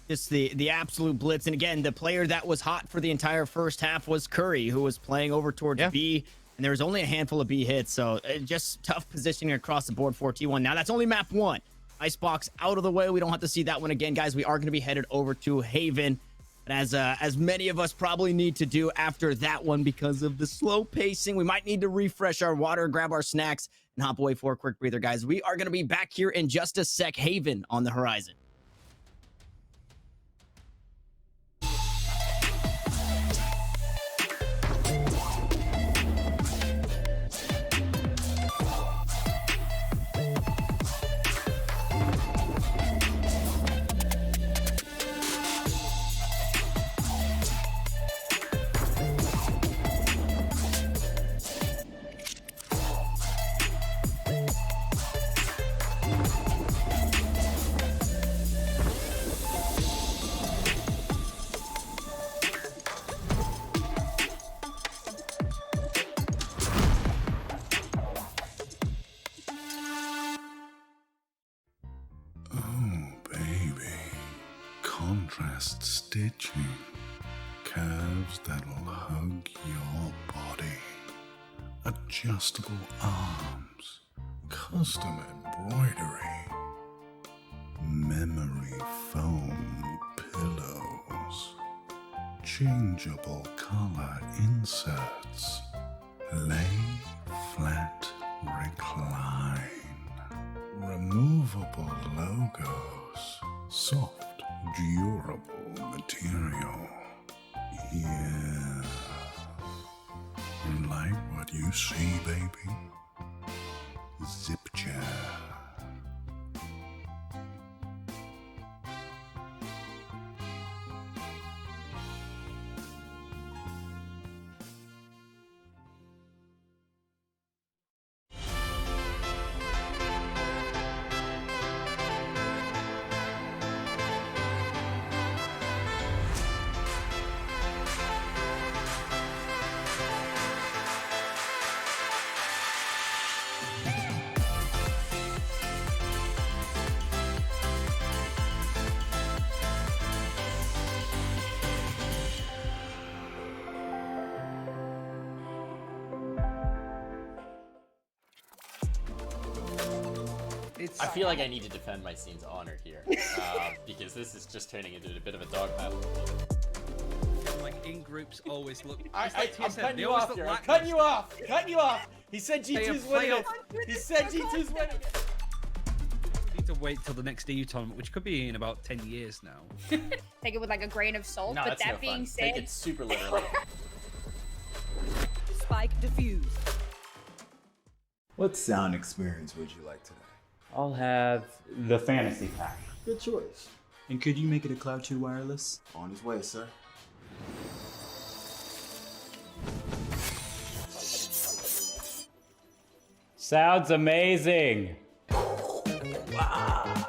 A: Just the absolute blitz. And again, the player that was hot for the entire first half was Curry, who was playing over towards B. And there was only a handful of B hits, so just tough positioning across the board for T1. Now, that's only map 1. Icebox out of the way. We don't have to see that one again, guys. We are going to be headed over to Haven, as many of us probably need to do after that one because of the slow pacing. We might need to refresh our water, grab our snacks, and hop away for a quick breather, guys. We are going to be back here in just a sec. Haven on the horizon.
F: fast stitching, curves that'll hug your body, adjustable arms, custom embroidery, memory foam pillows, changeable color inserts, lay flat recline, removable logos, soft durable material. Yeah. Like what you see, baby? Zip chair.
G: I feel like I need to defend my scene's honor here, because this is just turning into a bit of a dog battle.
H: Like in groups always look.
G: I'm cutting you off here. I'm cutting you off. Cutting you off. He said G2's winning it. He said G2's winning it.
H: We need to wait till the next EU tournament, which could be in about 10 years now.
I: Take it with like a grain of salt.
G: No,
I: but
G: that's
I: that
G: no
I: being
G: fun.
I: said,
G: Take it super literally.
E: Spike defused.
J: What sound experience would you like today?
K: I'll have the fantasy pack.
J: Good choice. And could you make it a Cloud 2 wireless? On his way, sir.
K: Sounds amazing.
J: Wow.